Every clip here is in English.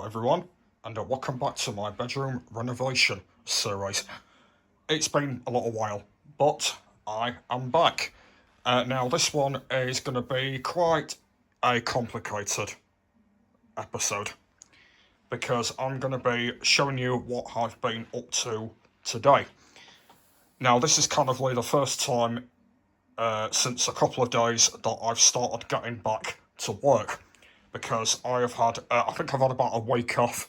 everyone, and welcome back to my bedroom renovation series. It's been a little while, but I am back. Now this one is going to be quite a complicated episode, because I'm going to be showing you what I've been up to today. Now this is kind of like the first time since a couple of days that I've started getting back to work, because I have had, I think I've had about a week off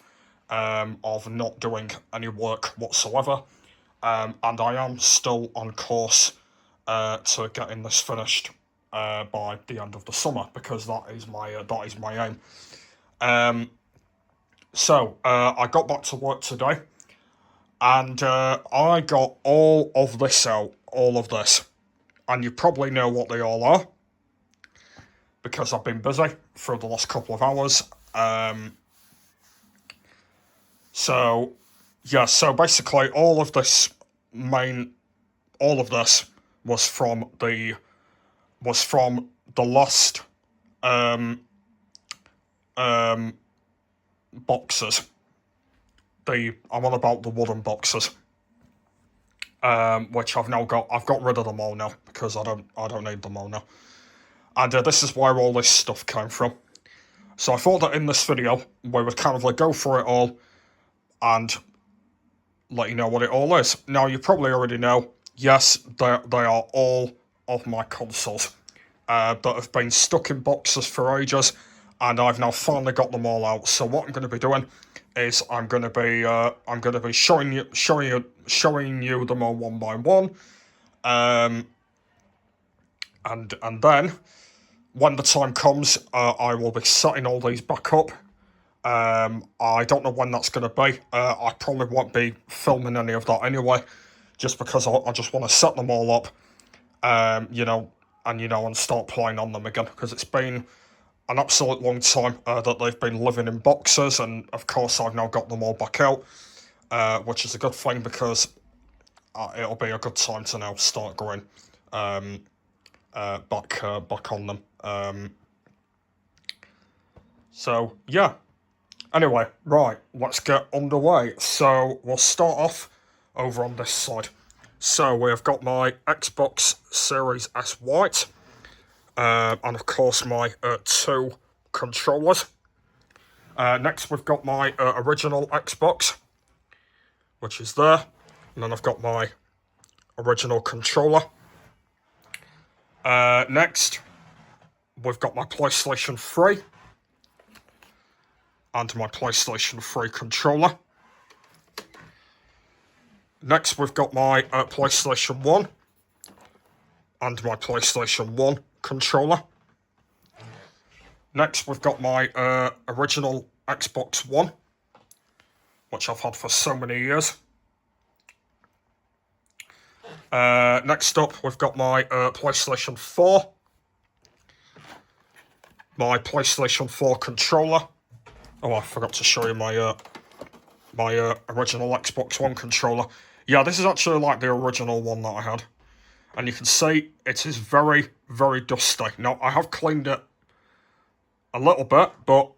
of not doing any work whatsoever, and I am still on course to getting this finished by the end of the summer, because that is my aim. So I got back to work today, and I got all of this out, all of this, and you probably know what they all are, because I've been busy for the last couple of hours. So basically all of this was from the last boxes. I'm on about the wooden boxes, which I've got rid of them all now, because I don't need them all now. And this is where all this stuff came from. So I thought that in this video, we would kind of like go through it all and let you know what it all is. Now, you probably already know, yes, they are all of my consoles that have been stuck in boxes for ages, and I've now finally got them all out. So what I'm going to be doing is I'm going to be showing you them all one by one, and then when the time comes, I will be setting all these back up. I don't know when that's going to be. I probably won't be filming any of that anyway, just because I just want to set them all up, and start playing on them again, because it's been an absolute long time that they've been living in boxes, and of course I've now got them all back out, which is a good thing, because it'll be a good time to now start going back on them. So yeah. Anyway, right, let's get underway. So we'll start off over on this side. So we've got my Xbox Series S White, and of course my two controllers. Next we've got my original Xbox, which is there, and then I've got my original controller. Next we've got my PlayStation 3 and my PlayStation 3 controller. Next we've got my PlayStation 1 and my PlayStation 1 controller. Next we've got my original Xbox One, which I've had for so many years. Next up we've got my PlayStation 4, my PlayStation 4 controller. Oh, I forgot to show you my original Xbox One controller. Yeah, this is actually like the original one that I had. And you can see it is very, very dusty. Now, I have cleaned it a little bit, but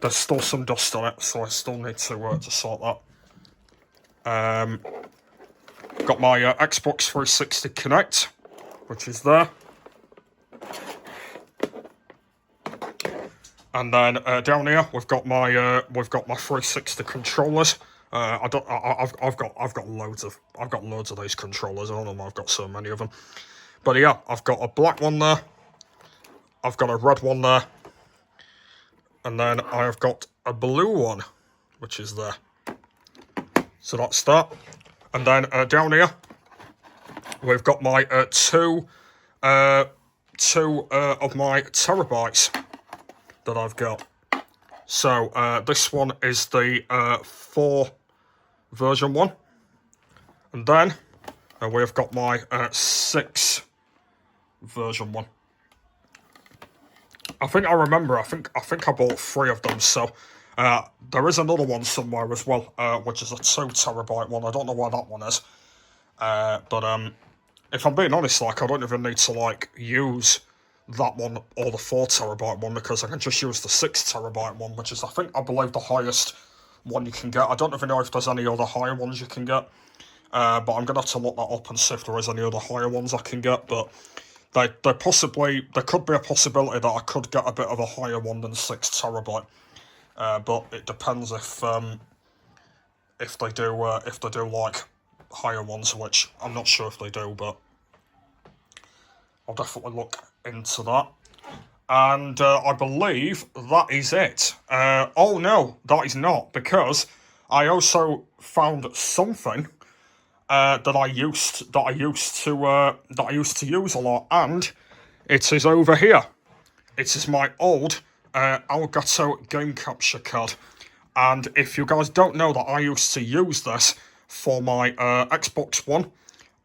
there's still some dust on it, so I still need to sort that. Got my Xbox 360 Kinect, which is there. And then down here we've got my 360 controllers. I've got loads of these controllers. I don't know why I've got so many of them. But yeah, I've got a black one there. I've got a red one there. And then I have got a blue one, which is there. So that's that. And then down here we've got my two of my terabytes that I've got. So this one is the 4 version 1, and then we've got my 6 version 1. I think I bought 3 of them, so there is another one somewhere as well, which is a 2 terabyte one. I don't know where that one is, but if I'm being honest, like, I don't even need to like use that one or the 4TB one, because I can just use the 6TB one, which is, I believe, the highest one you can get. I don't even know if there's any other higher ones you can get, but I'm going to have to look that up and see if there is any other higher ones I can get, but there could be a possibility that I could get a bit of a higher one than 6TB, but it depends if they do like higher ones, which I'm not sure if they do, but I'll definitely look into that. And I believe that is it. Oh no, that is not, because I also found something that I used to use a lot, and it is over here. It is my old Elgato game capture card. And if you guys don't know that I used to use this for my Xbox One,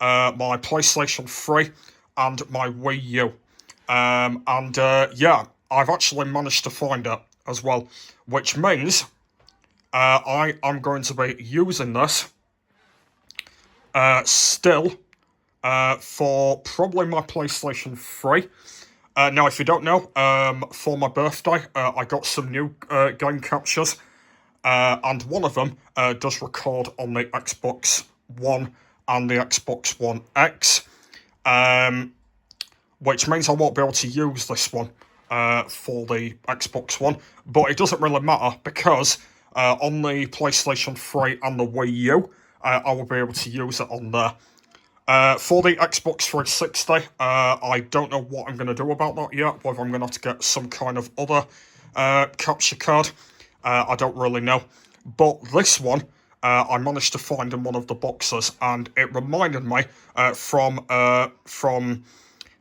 my PlayStation 3, and my Wii U. Yeah, I've actually managed to find it as well, which means I am going to be using this still for probably my PlayStation 3. Now, if you don't know, for my birthday, I got some new game captures, and one of them does record on the Xbox One and the Xbox One X, which means I won't be able to use this one for the Xbox One, but it doesn't really matter, because on the PlayStation 3 and the Wii U, I will be able to use it on there. For the Xbox 360, I don't know what I'm going to do about that yet, whether I'm going to have to get some kind of other capture card. I don't really know. But this one, I managed to find in one of the boxes, and it reminded me from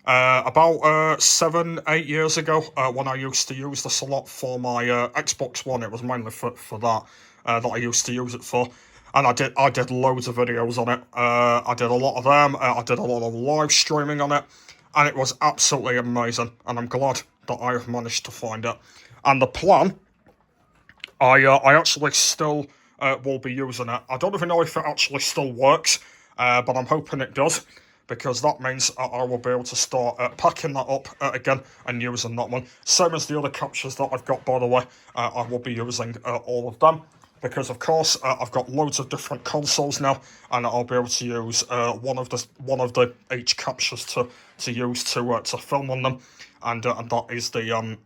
about 7-8 years ago, when I used to use this a lot for my Xbox One. It was mainly for that that I used to use it for. And I did loads of videos on it. I did a lot of them. I did a lot of live streaming on it, and it was absolutely amazing. And I'm glad that I have managed to find it. And the plan, I actually still will be using it. I don't even know if it actually still works, but I'm hoping it does, because that means I will be able to start packing that up again and using that one. Same as the other captures that I've got, by the way. I will be using all of them, because of course I've got loads of different consoles now, and I'll be able to use one of the each captures to use to film on them, and that is the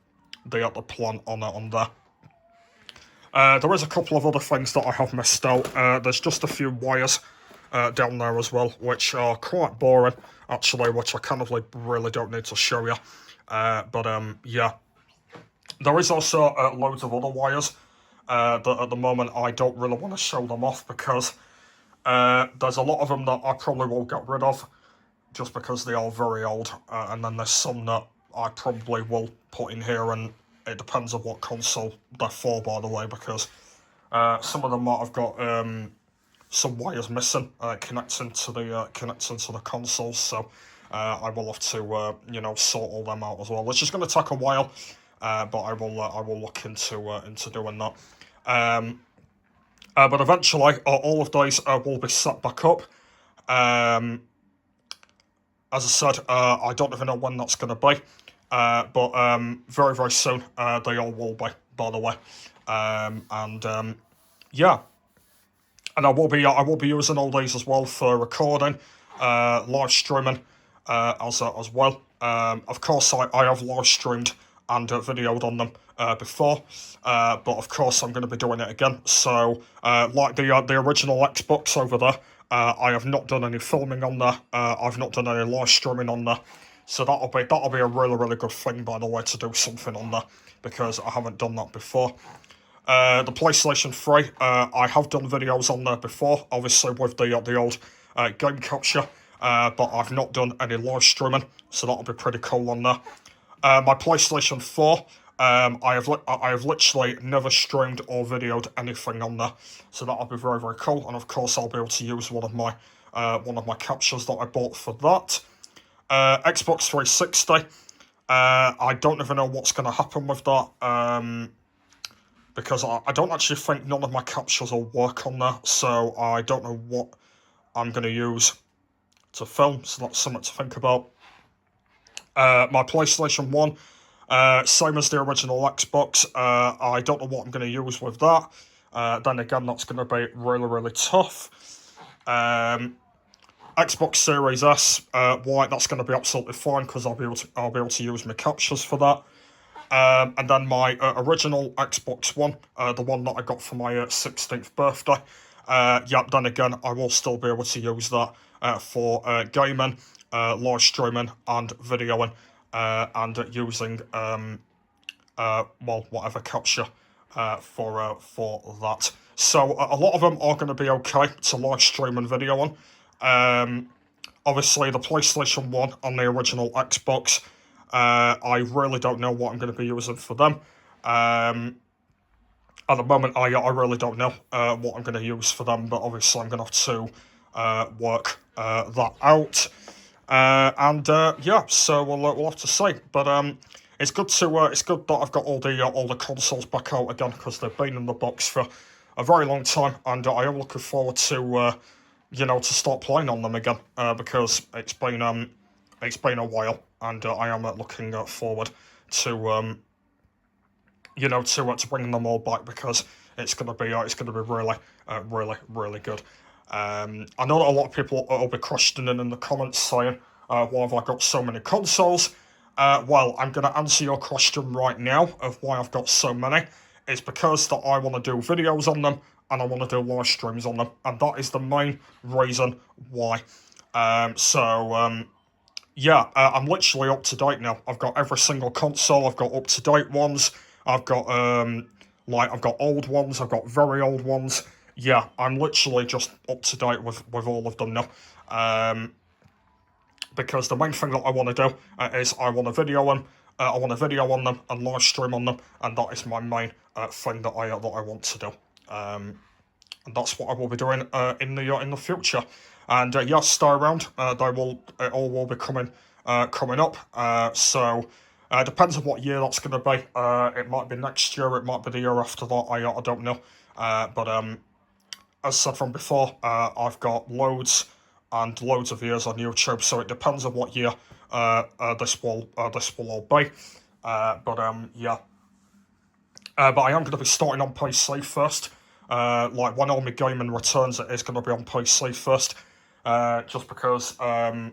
plan on there. There is a couple of other things that I have missed out. There's just a few wires down there as well, which are quite boring, actually, which I kind of really don't need to show you. Yeah. There is also loads of other wires that at the moment I don't really want to show them off, because there's a lot of them that I probably will get rid of, just because they are very old, and then there's some that I probably will put in here, and it depends on what console they're for, by the way, because some of them might have got some wires missing connecting to the consoles, so I will have to sort all them out as well, which is going to take a while, but I will look into doing that. But eventually, all of these will be set back up. As I said, I don't even know when that's going to be, but very, very soon they all will be, by the way. Yeah, and I will be using all these as well for recording, live streaming, as well. Of course, I have live streamed and videoed on them before, but of course I'm going to be doing it again. So, like the original Xbox over there, I have not done any filming on there. I've not done any live streaming on there. So that'll be a really, really good thing, by the way, to do something on there, because I haven't done that before. The PlayStation 3, I have done videos on there before, obviously with the old game capture, but I've not done any live streaming, so that'll be pretty cool on there. My PlayStation 4, I have literally never streamed or videoed anything on there, so that'll be very, very cool. And of course, I'll be able to use one of my captures that I bought for that. Xbox 360, I don't even know what's going to happen with that, because I don't actually think none of my captures will work on there, so I don't know what I'm going to use to film, so that's something to think about. My PlayStation 1, same as the original Xbox. I don't know what I'm going to use with that. Then again, that's going to be really, really tough. Xbox Series S, White, that's going to be absolutely fine because I'll be able to use my captures for that. And then my original Xbox One, the one that I got for my 16th birthday. Then again, I will still be able to use that for gaming, live streaming, and videoing, and using whatever capture for that. So a lot of them are going to be okay to live stream and video on. Obviously, the PlayStation 1 and the original Xbox, I really don't know what I'm going to be using for them. At the moment, I really don't know what I'm going to use for them, but obviously I'm going to have to work that out. So we'll have to see. But it's good that I've got all the consoles back out again because they've been in the box for a very long time, and I am looking forward to to start playing on them again because it's been a while, and I am looking forward to to bringing them all back because it's gonna be really good. I know that a lot of people will be questioning in the comments saying, why have I got so many consoles? Well, I'm going to answer your question right now of why I've got so many. It's because that I want to do videos on them and I want to do live streams on them, and that is the main reason why. I'm literally up to date now. I've got every single console. I've got up to date ones. I've got I've got old ones. I've got very old ones. Yeah, I'm literally just up to date with all of them now. Because the main thing that I want to do is I want to video them. I want to video on them and live stream on them, and that is my main thing that I want to do. And that's what I will be doing in the future. And yes, stay around. It all will be coming up. So depends on what year that's going to be. It might be next year. It might be the year after that. I don't know. But as said from before, I've got loads and loads of years on YouTube. So it depends on what year this will all be. But I am going to be starting on PC first. When all my gaming returns, it is going to be on PC first. Just because, I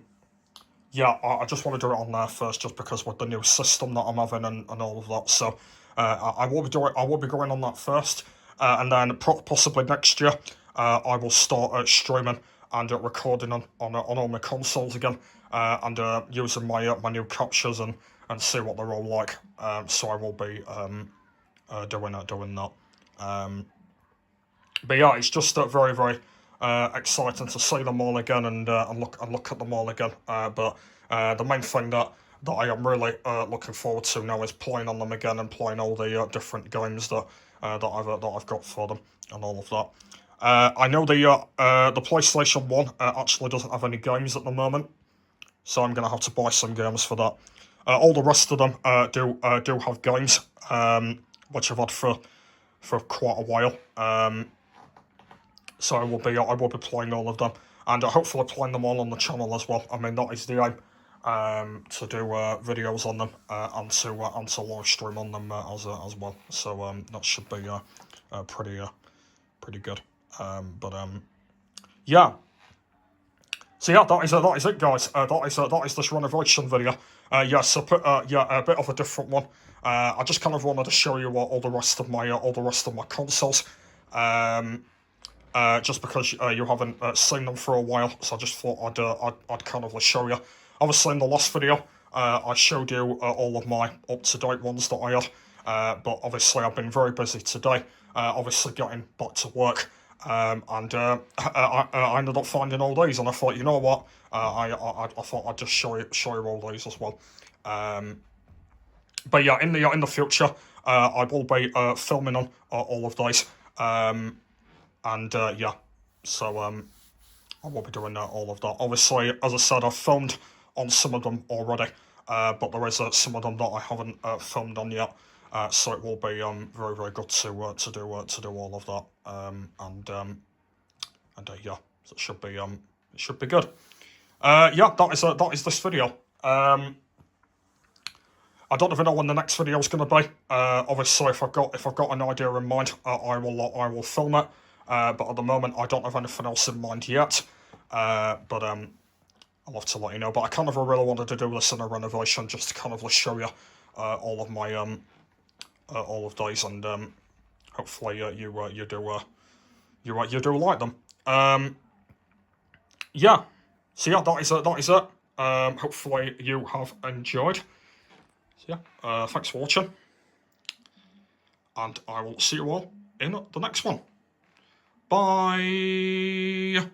just want to do it on there first, just because with the new system that I'm having and all of that. So I will be going on that first, and then possibly next year, I will start streaming and recording on all my consoles again, and using my new captures and see what they're all like. So I will be doing that. But yeah, it's just very, very exciting to see them all again and look at them all again. But the main thing that I am really looking forward to now is playing on them again and playing all the different games that I've got for them and all of that. I know the PlayStation 1 actually doesn't have any games at the moment, so I'm gonna have to buy some games for that. All the rest of them do have games, which I've had for quite a while. So I will be playing all of them, and hopefully playing them all on the channel as well. I mean, that is the aim, to do videos on them and to live stream on them as well. So that should be pretty good. Yeah. So yeah, that is it, guys. That is this renovation video. A bit of a different one. I just kind of wanted to show you all the rest of my consoles. Just because you haven't seen them for a while, so I just thought I'd kind of show you. Obviously, in the last video, I showed you all of my up-to-date ones that I had, but obviously I've been very busy today, obviously getting back to work, and I ended up finding all these, and I thought, you know what, I thought I'd just show you all these as well. But yeah, in the future, I will be filming on all of these. So I will be doing all of that. Obviously, as I said, I've filmed on some of them already, but there is some of them that I haven't filmed on yet. So it will be very, very good to do all of that. So it should be good. That is this video. I don't even know when the next video is going to be. Obviously, if I've got an idea in mind, I will film it. But at the moment, I don't have anything else in mind yet. But I'll have to let you know. But I kind of really wanted to do this in a renovation, just to kind of show you all of my all of these, and hopefully you do like them. Yeah. So yeah, that is it. That is it. Hopefully you have enjoyed. So yeah, thanks for watching, and I will see you all in the next one. Bye.